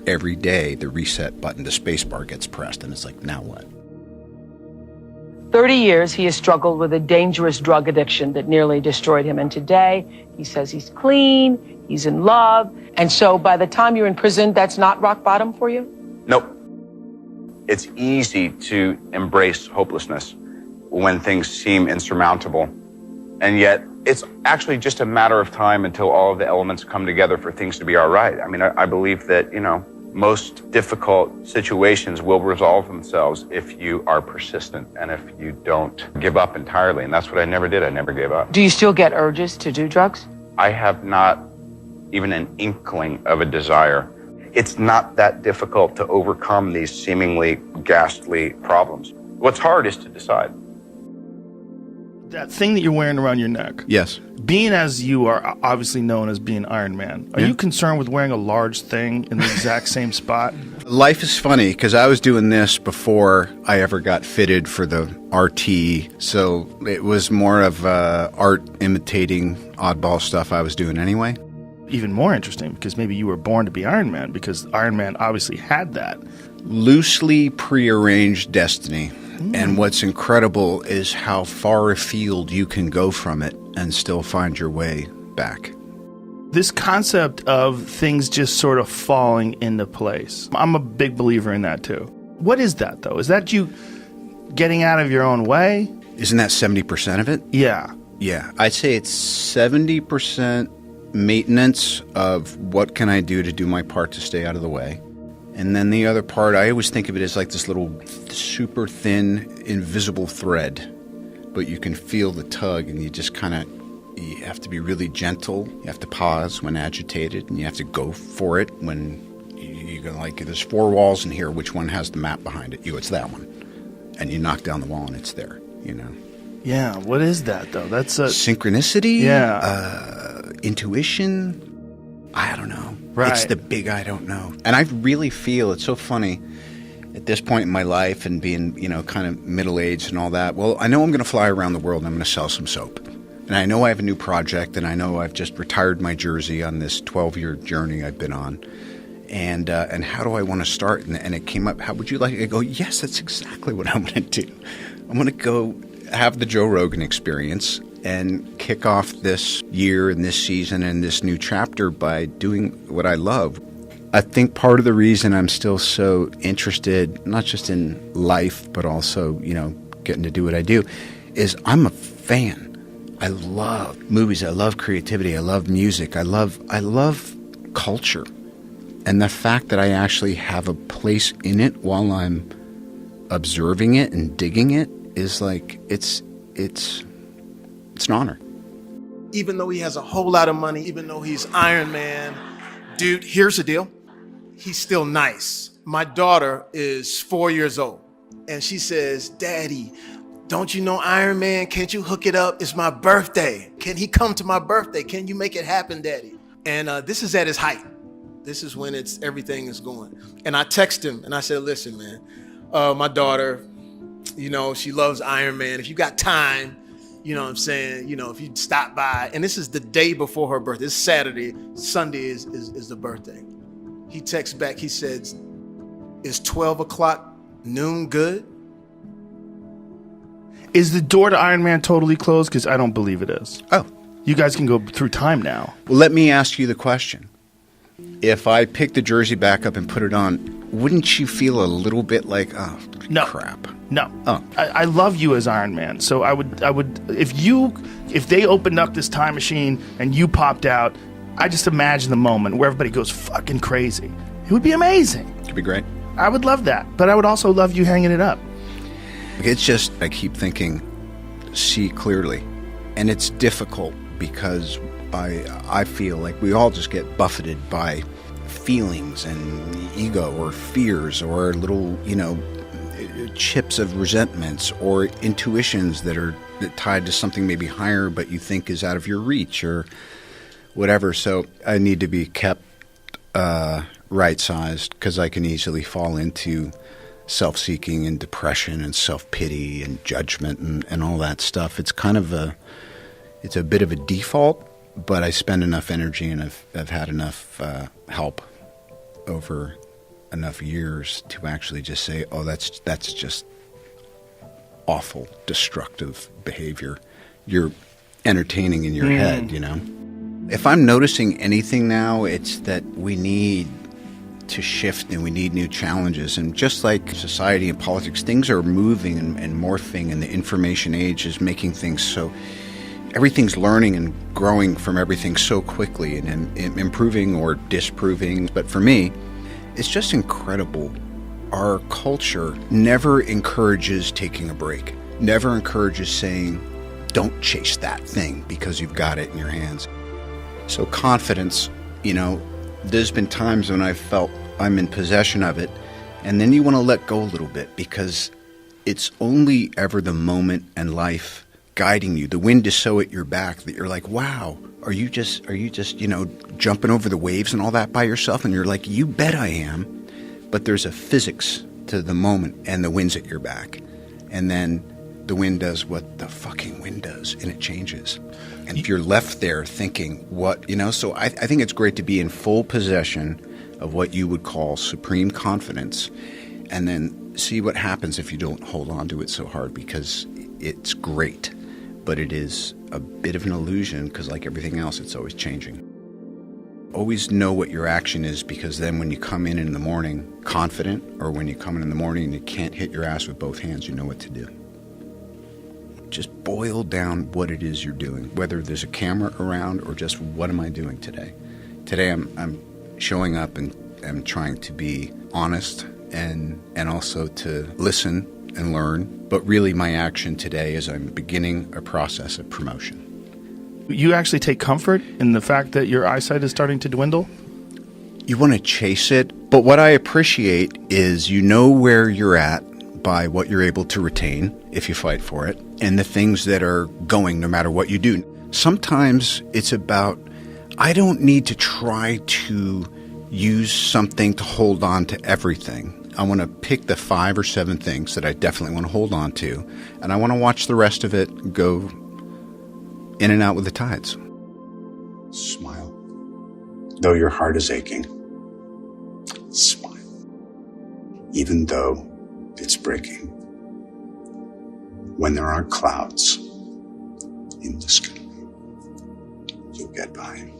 every day the reset button, the space bar gets pressed, and it's like, now what? 30 years he has struggled with a dangerous drug addiction that nearly destroyed him. And today he says he's clean, he's in love. And so by the time you're in prison, that's not rock bottom for you? Nope. It's easy to embrace hopelessness when things seem insurmountable. And yet it's actually just a matter of time until all of the elements come together for things to be all right. I mean, I believe that, most difficult situations will resolve themselves if you are persistent and if you don't give up entirely. And that's what I never did. I never gave up. Do you still get urges to do drugs? I have not even an inkling of a desire. It's not that difficult to overcome these seemingly ghastly problems. What's hard is to decide. That thing that you're wearing around your neck. Yes. Being as you are obviously known as being Iron Man, are you concerned with wearing a large thing in the exact same spot? Life is funny because I was doing this before I ever got fitted for the RT, so it was more of art imitating oddball stuff I was doing anyway. Even more interesting because maybe you were born to be Iron Man because Iron Man obviously had that. Loosely prearranged destiny. And what's incredible is how far afield you can go from it and still find your way back. This concept of things just sort of falling into place. I'm a big believer in that too. What is that though? Is that you getting out of your own way? Isn't that 70% of it? Yeah. Yeah. I'd say it's 70% maintenance of what can I do to do my part to stay out of the way. And then the other part, I always think of it as like this little super thin, invisible thread. But you can feel the tug, and you just you have to be really gentle. You have to pause when agitated, and you have to go for it when you're going to, like, there's 4 walls in here. Which one has the map behind it? It's that one. And you knock down the wall, and it's there, Yeah, what is that, though? That's a... Synchronicity? Yeah. Intuition? I don't know. Right. It's the big I don't know. And I really feel, it's so funny, at this point in my life and being, kind of middle-aged and all that, well, I know I'm going to fly around the world and I'm going to sell some soap. And I know I have a new project, and I know I've just retired my jersey on this 12-year journey I've been on. And how do I want to start? And it came up, how would you like it? I go, yes, that's exactly what I'm going to do. I'm going to go have the Joe Rogan experience and kick off this year and this season and this new chapter by doing what I love. I think part of the reason I'm still so interested, not just in life, but also, getting to do what I do, is I'm a fan. I love movies. I love creativity. I love music. I love culture. And the fact that I actually have a place in it while I'm observing it and digging it is like, it's an honor. Even though he has a whole lot of money, even though he's Iron Man, dude, here's the deal. He's still nice. My daughter is 4 years old, and she says, Daddy, don't you know Iron Man? Can't you hook it up? It's my birthday. Can he come to my birthday? Can you make it happen, Daddy? And this is at his height. This is when everything is going. And I text him, and I said, listen, man, my daughter, she loves Iron Man. If you got time, you know what I'm saying? If you stop by, and this is the day before her birthday. It's Saturday. Sunday is the birthday. He texts back. He says, is 12 o'clock noon good? Is the door to Iron Man totally closed? Because I don't believe it is. Oh. You guys can go through time now. Well, let me ask you the question. If I pick the jersey back up and put it on, wouldn't you feel a little bit like, oh, no. crap? No. Oh. I love you as Iron Man. So I would if they opened up this time machine and you popped out, I just imagine the moment where everybody goes fucking crazy. It would be amazing. Could be great. I would love that. But I would also love you hanging it up. It's just, I keep thinking, see clearly. And it's difficult because I feel like we all just get buffeted by feelings and ego or fears or little, chips of resentments or intuitions that are tied to something maybe higher but you think is out of your reach or whatever. So I need to be kept right-sized because I can easily fall into self-seeking and depression and self-pity and judgment and all that stuff. It's kind of it's a bit of a default, but I spend enough energy and I've had enough help over enough years to actually just say, oh, that's just awful, destructive behavior you're entertaining in your head, you know? If I'm noticing anything now, it's that we need to shift and we need new challenges. And just like society and politics, things are moving and morphing, and the information age is making things so, everything's learning and growing from everything so quickly and improving or disproving. But for me, it's just incredible. Our culture never encourages taking a break, never encourages saying, don't chase that thing because you've got it in your hands. So confidence, you know, there's been times when I've felt I'm in possession of it, and then you want to let go a little bit because it's only ever the moment and life guiding you. The wind is so at your back that you're like, wow, are you just, you know, jumping over the waves and all that by yourself? And you're like, you bet I am. But there's a physics to the moment, and the wind's at your back. And then the wind does what the fucking wind does, and it changes. And if you're left there thinking, what, you know, so I think it's great to be in full possession of what you would call supreme confidence, and then see what happens if you don't hold on to it so hard, because it's great, but it is a bit of an illusion, because like everything else, it's always changing. Always know what your action is, because then when you come in the morning confident, or when you come in the morning and you can't hit your ass with both hands, you know what to do. Just boil down what it is you're doing, whether there's a camera around or just what am I doing today. Today I'm showing up and I'm trying to be honest and also to listen and learn. But really my action today is I'm beginning a process of promotion. You actually take comfort in the fact that your eyesight is starting to dwindle? You want to chase it, but what I appreciate is you know where you're at by what you're able to retain if you fight for it, and the things that are going no matter what you do. Sometimes it's about, I don't need to try to use something to hold on to everything. I want to pick the 5 or 7 things that I definitely want to hold on to, and I want to watch the rest of it go in and out with the tides. Smile. Though your heart is aching, smile. Even though it's breaking. When there are clouds in the sky, you'll get by.